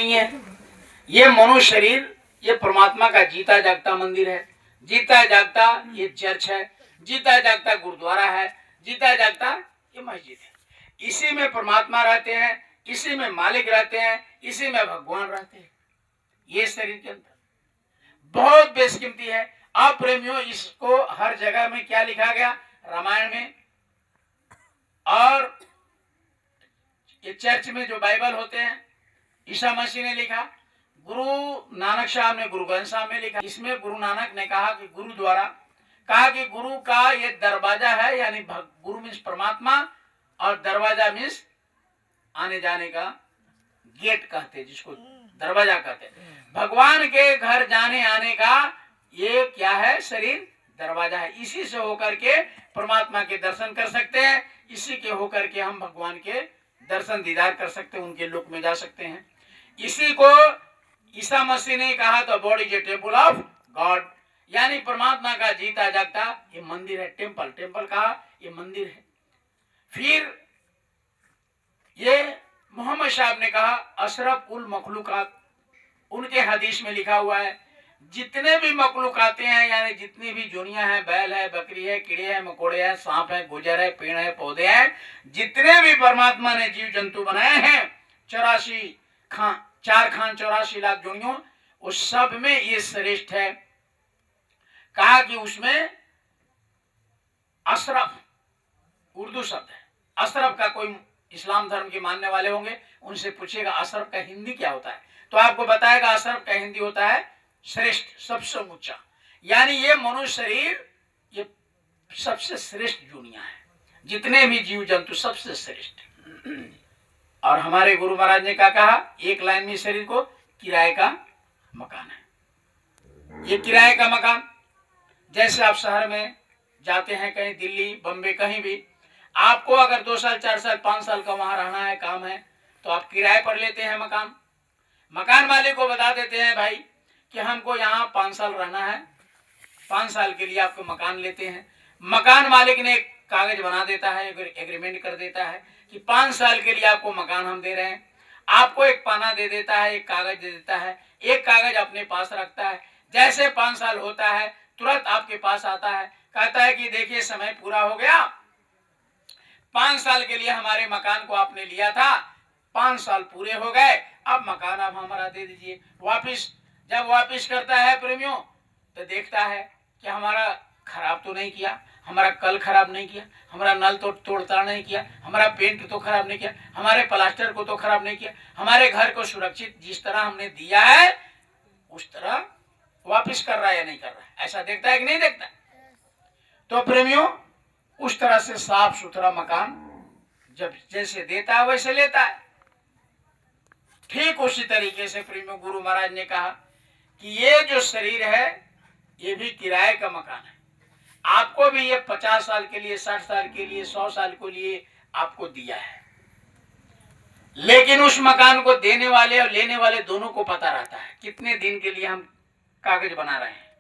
नहीं है। ये मनुष्य शरीर ये परमात्मा का जीता जागता मंदिर है, जीता जागता ये चर्च है, जीता जागता गुरुद्वारा है, जीता जागता ये मस्जिद है। इसी में परमात्मा रहते हैं, इसी में मालिक रहते हैं, इसी में भगवान रहते हैं। ये शरीर के अंदर बहुत बेशकीमती है। आप प्रेमियों, इसको हर जगह में क्या लिखा गया, रामायण में और ये चर्च में जो बाइबल होते हैं, ईसा मसीह ने लिखा, गुरु नानक साहब ने गुरु ग्रंथ साहब में लिखा। इसमें गुरु नानक ने कहा कि गुरु द्वारा कहा कि गुरु का ये दरवाजा है, यानी गुरु मीन्स परमात्मा और दरवाजा मीन्स आने जाने का गेट कहते, जिसको दरवाजा कहते। भगवान के घर जाने आने का ये क्या है, शरीर दरवाजा है। इसी से होकर के परमात्मा के दर्शन कर सकते हैं, इसी के होकर के हम भगवान के दर्शन दीदार कर सकते हैं, उनके लोक में जा सकते हैं। इसी को ईसा मसीह ने कहा था, body is a temple of God, यानी परमात्मा का जीता जागता ये मंदिर है। टेम्पल, टेम्पल कहा ये मंदिर है। फिर ये मोहम्मद साहब ने कहा अशरफ उल मखलूकात, उनके हदीस में लिखा हुआ है, जितने भी मखलूकाते हैं, यानी जितनी भी दुनिया है, बैल है, बकरी है, कीड़े हैं, मकोड़े हैं, सांप है, गुजर है, पेड़ है, पौधे हैं, जितने भी परमात्मा ने जीव जंतु बनाए हैं, 84 लाख दुनियों, उस सब में ये श्रेष्ठ है। कहा कि उसमें अशरफ उर्दू शब्द है। अशरफ का कोई इस्लाम धर्म के मानने वाले होंगे, उनसे पूछेगा अशरफ का हिंदी क्या होता है, तो आपको बताएगा अशरफ का हिंदी होता है श्रेष्ठ, सबसे ऊंचा। यानी ये मनुष्य शरीर ये सबसे श्रेष्ठ दुनिया है, जितने भी जीव जंतु सबसे श्रेष्ठ। और हमारे गुरु महाराज ने क्या कहा, एक लाइन में शरीर को किराए का मकान है। ये किराए का मकान, जैसे आप शहर में जाते हैं, कहीं दिल्ली बम्बे कहीं भी, आपको अगर 2 साल 4 साल 5 साल का वहां रहना है, काम है, तो आप किराए पर लेते हैं मकान। मकान मालिक को बता देते हैं भाई कि हमको यहाँ 5 साल रहना है, 5 साल के लिए आपको मकान लेते हैं। मकान मालिक ने एक कागज बना देता है, एग्रीमेंट कर देता है कि 5 साल के लिए आपको मकान हम दे रहे हैं। आपको एक पाना दे देता है, एक कागज दे देता है, एक कागज अपने पास रखता है। जैसे 5 साल होता है तुरंत आपके पास आता है, कहता है कि देखिए समय पूरा हो गया, 5 साल के लिए हमारे मकान को आपने लिया था, 5 साल पूरे हो गए, अब मकान आप हमारा दे दीजिए। वापिस जब वापिस करता है प्रेमियों, तो देखता है कि हमारा खराब तो नहीं किया, हमारा कल खराब नहीं किया, हमारा नल तो तोड़ताड़ नहीं किया, हमारा पेंट तो खराब नहीं किया, हमारे प्लास्टर को तो खराब नहीं किया, हमारे घर को सुरक्षित जिस तरह हमने दिया है उस तरह वापिस कर रहा है या नहीं कर रहा है, ऐसा देखता है कि नहीं देखता। तो प्रेमियों, उस तरह से साफ सुथरा मकान जब जैसे देता है वैसे लेता है। ठीक उसी तरीके से प्रेमियों गुरु महाराज ने कहा कि ये जो शरीर है ये भी किराए का मकान है। आपको भी ये 50 साल के लिए, 60 साल के लिए, 100 साल के लिए आपको दिया है, लेकिन उस मकान को देने वाले और लेने वाले दोनों को पता रहता है कितने दिन के लिए हम कागज बना रहे हैं।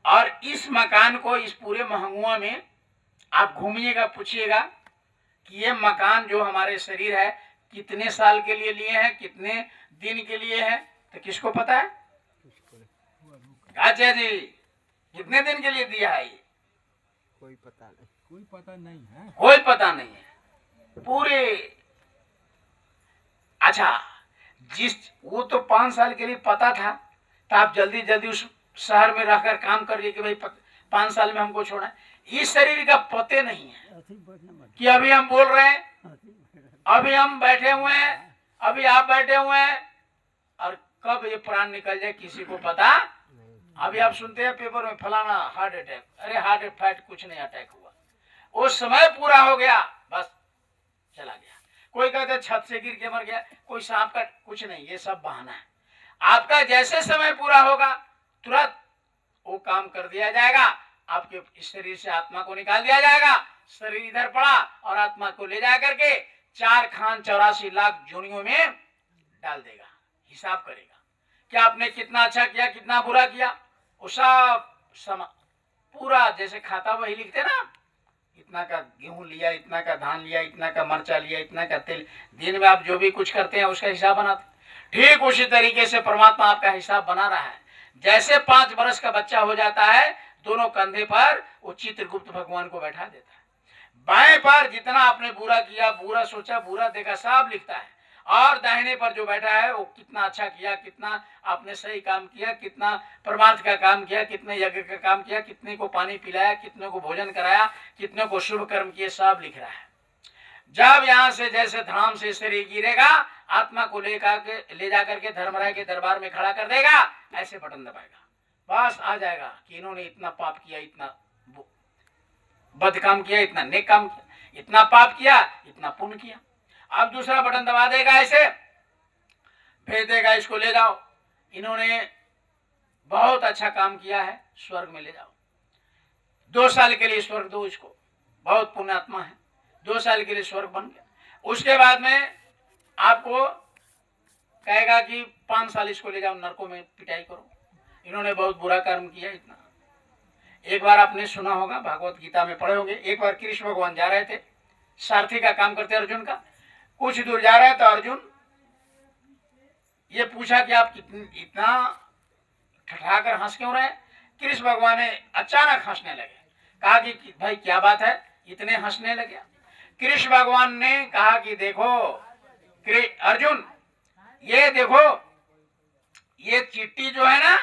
और इस मकान को, इस पूरे महंगुआ में आप घूमिएगा, पूछिएगा कि ये मकान जो हमारे शरीर है कितने साल के लिए लिए हैं, कितने दिन के लिए है, तो किसको पता है? अच्छा जी, कितने दिन के लिए दिया है? ये कोई पता नहीं, कोई पता नहीं है, कोई पता नहीं है पूरे। अच्छा, जिस वो तो 5 साल के लिए पता था, तो आप जल्दी जल्दी उस शहर में रहकर काम करिए कि भाई 5 साल में हमको छोड़ा। इस शरीर का पते नहीं है कि अभी हम बोल रहे हैं, अभी हम बैठे हुए हैं, अभी आप बैठे हुए हैं, और कब ये प्राण निकल जाए किसी को पता। अभी आप सुनते हैं पेपर में फलाना हार्ट अटैक, अरे हार्ट अटैक कुछ नहीं, अटैक हुआ, वो समय पूरा हो गया, बस चला गया। कोई कहते छत से गिर के मर गया, कोई सांप का, कुछ नहीं, ये सब बहाना है। आपका जैसे समय पूरा होगा तुरंत वो काम कर दिया जाएगा, आपके शरीर से आत्मा को निकाल दिया जाएगा। शरीर इधर पड़ा और आत्मा को ले जा करके 84 लाख जोनियों में डाल देगा, हिसाब करेगा कि आपने कितना अच्छा किया, कितना बुरा किया, वो सब पूरा जैसे खाता वही लिखते ना, इतना का गेहूं लिया, इतना का धान लिया, इतना का मरचा लिया, इतना का तेल, दिन में आप जो भी कुछ करते हैं उसका हिसाब बनाते। ठीक उसी तरीके से परमात्मा आपका हिसाब बना रहा है। जैसे 5 वर्ष का बच्चा हो जाता है, दोनों कंधे पर वो चित्रगुप्त भगवान को बैठा देता है। बाएं पर जितना आपने बुरा किया, बुरा सोचा, बुरा देखा, सब लिखता है। और दाहिने पर जो बैठा है वो कितना अच्छा किया, कितना आपने सही काम किया, कितना परमार्थ का काम किया, कितने यज्ञ का काम किया, कितने को पानी पिलाया, कितने को भोजन कराया, कितने को शुभ कर्म किए, सब लिख रहा है। जब यहाँ से जैसे धाम से शरीर गिरेगा, आत्मा को ले जाकर के धर्मराय के दरबार में खड़ा कर देगा, ऐसे बटन दबाएगा, बस आ जाएगा कि इन्होंने इतना पाप किया, इतना बद काम किया, इतना नेक काम किया, इतना पाप किया, इतना पुण्य किया। अब दूसरा बटन दबा देगा, ऐसे भेज देगा, इसको ले जाओ, इन्होंने बहुत अच्छा काम किया है, स्वर्ग में ले जाओ, 2 साल के लिए स्वर्ग दो इसको, बहुत पुण्यात्मा है, 2 साल के लिए स्वर्ग बन गया। उसके बाद में आपको कहेगा कि 5 साल इसको ले जाओ नरकों में पिटाई करो, इन्होंने बहुत बुरा कर्म किया, इतना। एक बार आपने सुना होगा, भागवत गीता में पढ़े होंगे, एक बार कृष्ण भगवान जा रहे थे, सारथी का काम करते अर्जुन का, कुछ दूर जा रहे हैं तो अर्जुन ये पूछा कि आप इतना ठठाकर हंस क्यों रहे हैं। कृष्ण भगवान ने अचानक हंसने लगे, कहा कि भाई क्या बात है, इतने हंसने लगे। कृष्ण भगवान ने कहा कि देखो अर्जुन, ये देखो, ये चिट्ठी जो है ना,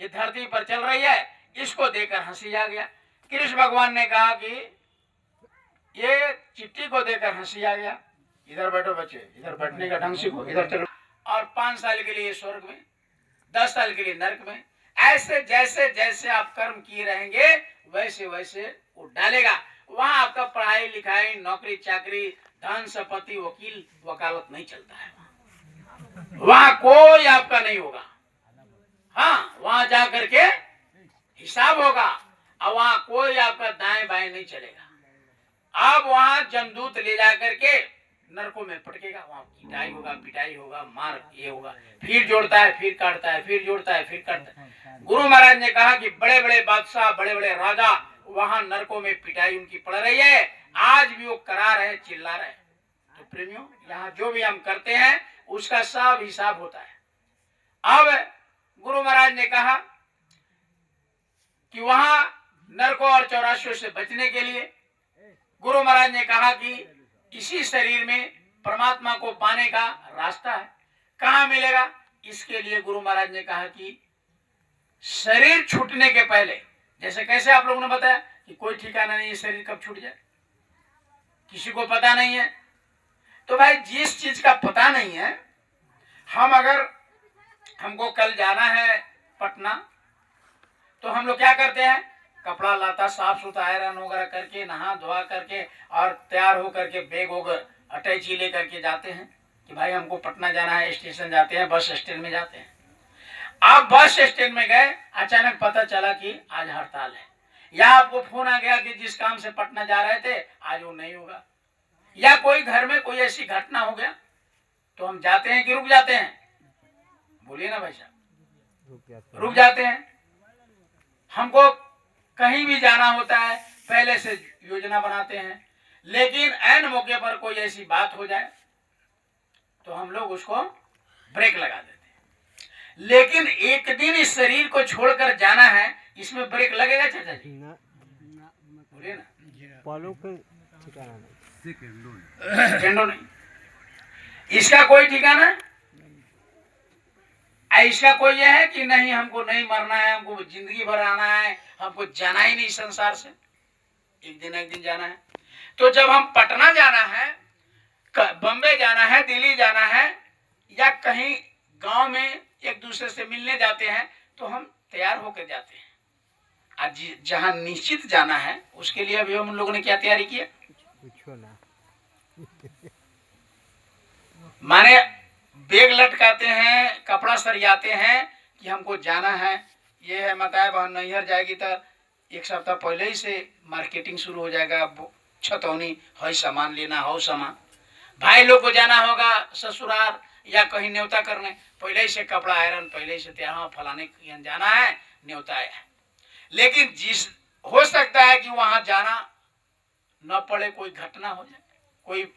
ये धरती पर चल रही है, इसको देखकर हंसी आ गया। कृष्ण भगवान ने कहा कि ये चिट्ठी को देखकर हंसी आ गया, इधर बैठो बच्चे, इधर बैठने का ढंग सीखो, इधर चलो। और 5 साल के लिए स्वर्ग में, 10 साल के लिए नरक में, ऐसे जैसे जैसे आप कर्म किए रहेंगे वैसे वैसे वो डालेगा। वहां आपका पढ़ाई लिखाई, नौकरी चाकरी, धन संपत्ति, वकील वकालत नहीं चलता है, वहां कोई आपका नहीं होगा। हाँ, वहां जाकर के हिसाब होगा, और वहां कोई आपका दाएं बाएं नहीं चलेगा। अब वहां जमदूत ले जाकर के नरकों में पटकेगा, वहां पिटाई होगा, मार ये होगा, फिर जोड़ता है, फिर काटता है, फिर जोड़ता है, फिर काटता है। गुरु महाराज ने कहा कि बड़े बड़े बादशाह, बड़े बड़े राजा वहां नरकों में पिटाई उनकी पड़ रही है, आज भी वो करा रहे, चिल्ला रहे। तो प्रेमियों, यहाँ जो भी हम करते हैं उसका सब हिसाब होता है। अब गुरु महाराज ने कहा कि वहां नरकों और चौरासियों से बचने के लिए गुरु महाराज ने कहा कि इसी शरीर में परमात्मा को पाने का रास्ता है। कहाँ मिलेगा? इसके लिए गुरु महाराज ने कहा कि शरीर छूटने के पहले, जैसे कैसे आप लोगों ने बताया कि कोई ठिकाना नहीं है शरीर कब छूट जाए, किसी को पता नहीं है। तो भाई जिस चीज का पता नहीं है, हमको कल जाना है पटना, तो हम लोग क्या करते हैं, कपड़ा लाता साफ सुथरा आयरन वगैरह करके, नहा धोआ करके और तैयार हो करके बैग वगैरह अटैची ले करके जाते हैं कि भाई हमको पटना जाना है, स्टेशन जाते हैं, बस स्टैंड में जाते हैं। आप बस स्टैंड में गए, अचानक पता चला कि आज हड़ताल है, या आपको फोन आ गया कि जिस काम से पटना जा रहे थे आज वो नहीं होगा, या कोई घर में कोई ऐसी घटना हो गया, तो हम जाते हैं कि रुक जाते हैं? बोलिए ना भाई साहब, रुक जाते हैं। हमको कहीं भी जाना होता है पहले से योजना बनाते हैं, लेकिन ऐन मौके पर कोई ऐसी बात हो जाए तो हम लोग उसको ब्रेक लगा देते हैं। लेकिन एक दिन इस शरीर को छोड़कर जाना है, इसमें ब्रेक लगेगा चाचा जी? बोलिए ना। पलों के ठिकाना नहीं, सेकंडों नहीं, इसका कोई ठिकाना है? इसका कोई यह है कि नहीं हमको नहीं मरना है, हमको जिंदगी भर आना है, हमको जाना ही नहीं संसार से, एक दिन जाना है। तो जब हम पटना जाना है, बम्बे जाना है, दिल्ली जाना है, या कहीं गांव में एक दूसरे से मिलने जाते हैं, तो हम तैयार होकर जाते हैं। आज जहां निश्चित जाना है उसके लिए अभी हम लोगों ने क्या तैयारी की है? पूछो ना। माने बैग लटकाते हैं, कपड़ा सरियाते हैं कि हमको जाना है। ये है बताए बहन नैहर जाएगी तो 1 सप्ताह पहले ही से मार्केटिंग शुरू हो जाएगा, छतौनी है, सामान लेना हो, सामान। भाई लोग को जाना होगा ससुराल या कहीं न्योता करने, पहले ही से कपड़ा आयरन, पहले ही से तैयार, हाँ फलाने जाना है, न्योता है। लेकिन जिस हो सकता है कि वहां जाना न पड़े, कोई घटना हो जाए, कोई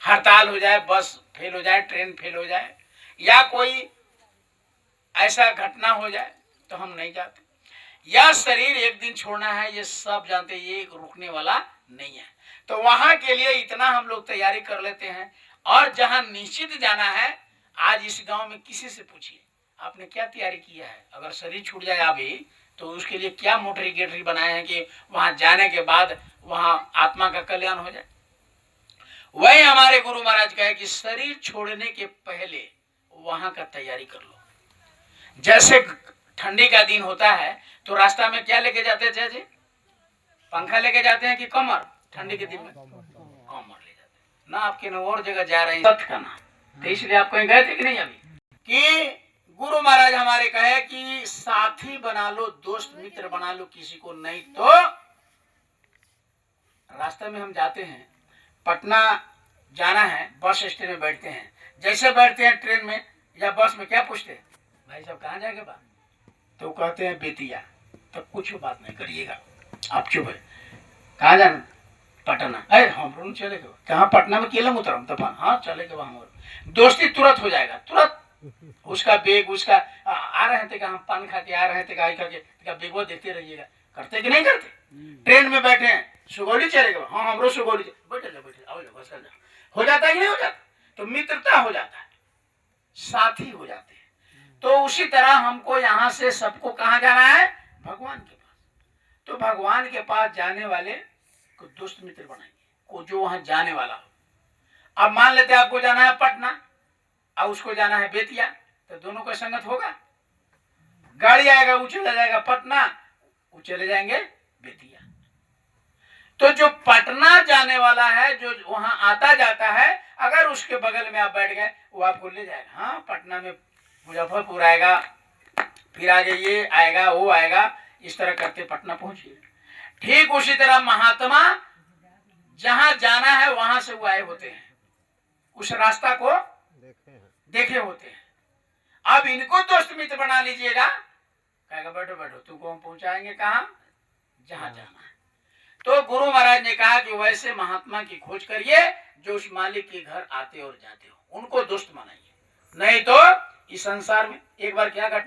हड़ताल हो जाए, बस फेल हो जाए, ट्रेन फेल हो जाए, या कोई ऐसा घटना हो जाए तो हम नहीं जाते। यह शरीर एक दिन छोड़ना है, ये सब जानते, ये रुकने वाला नहीं है। तो वहां के लिए इतना हम लोग तैयारी कर लेते हैं। और जहां निश्चित जाना है, आज इस गांव में किसी से पूछिए आपने क्या तैयारी किया है। अगर शरीर छूट जाए अभी तो उसके लिए क्या मोटरी गेटरी बनाए हैं कि वहां जाने के बाद वहां आत्मा का कल्याण हो जाए। वही हमारे गुरु महाराज कहे कि शरीर छोड़ने के पहले वहां का तैयारी कर लो। जैसे ठंडी का दिन होता है तो रास्ता में क्या लेके जाते हैं जी? पंखा लेके जाते हैं कि कमर? ठंडी के दिन में कमर ले जाते हैं ना। आपके न और जगह जा रहे हैं सत्य का नाम, तो इसलिए आप कहीं गए थे कि नहीं अभी? कि गुरु महाराज हमारे कहे कि साथी बना लो, दोस्त मित्र बना लो किसी को, नहीं तो रास्ते में हम जाते हैं, पटना जाना है, बस स्टैंड में बैठते हैं। जैसे बैठते हैं ट्रेन में या बस में, क्या पूछते हैं? भाई साहब कहाँ जाएंगे बा? तो कहते हैं बेतिया। तो कुछ बात नहीं करिएगा, आप चुप है। कहाँ जाना? पटना। अरे हम चले गए। कहाँ? पटना में केलम उतरम तूफान। हाँ चले गए वहां। दोस्ती तुरंत हो जाएगा, तुरंत। उसका बेग, उसका आ रहे थे, हम पान खा के आ रहे थे, गाय खा के बेगवा देखते रहिएगा। करते कि नहीं करते? ट्रेन में बैठे हैं, सुगौली चले गए। हाँ हमरो सुगौली, बैठे आओ बस कर जाओ। हो जाता है कि नहीं हो जाता? तो मित्रता हो जाता है, साथी हो जाते हैं। तो उसी तरह हमको यहाँ से सबको कहाँ जाना है? भगवान के पास। तो भगवान के पास जाने वाले को दोस्त मित्र बनाएंगे, को जो वहां जाने वाला हो। अब मान लेते हैं आपको जाना है पटना और उसको जाना है बेतिया, तो दोनों का संगत होगा। गाड़ी आएगा, वो चला जाएगा पटना, वो चले जाएंगे बेतिया। तो जो पटना जाने वाला है, जो वहां आता जाता है, अगर उसके बगल में आप बैठ गए, वो आपको ले जाएगा। हाँ पटना में मुजफ्फरपुर आएगा, फिर आगे ये आएगा, वो आएगा, इस तरह करते पटना पहुंचिए। ठीक उसी तरह महात्मा जहां जाना है वहां से वो आए होते हैं, उस रास्ता को देखे होते हैं। अब इनको दोस्त मित्र बना लीजिएगा, कहेगा बैठो बैठो, तुमको हम पहुंचाएंगे कहाँ? जहां जाना है। तो गुरु महाराज ने कहा कि वैसे महात्मा की खोज करिए जो उस मालिक के घर आते और जाते हो, उनको दोस्त बनाइए। नहीं तो इस संसार में एक बार क्या घटना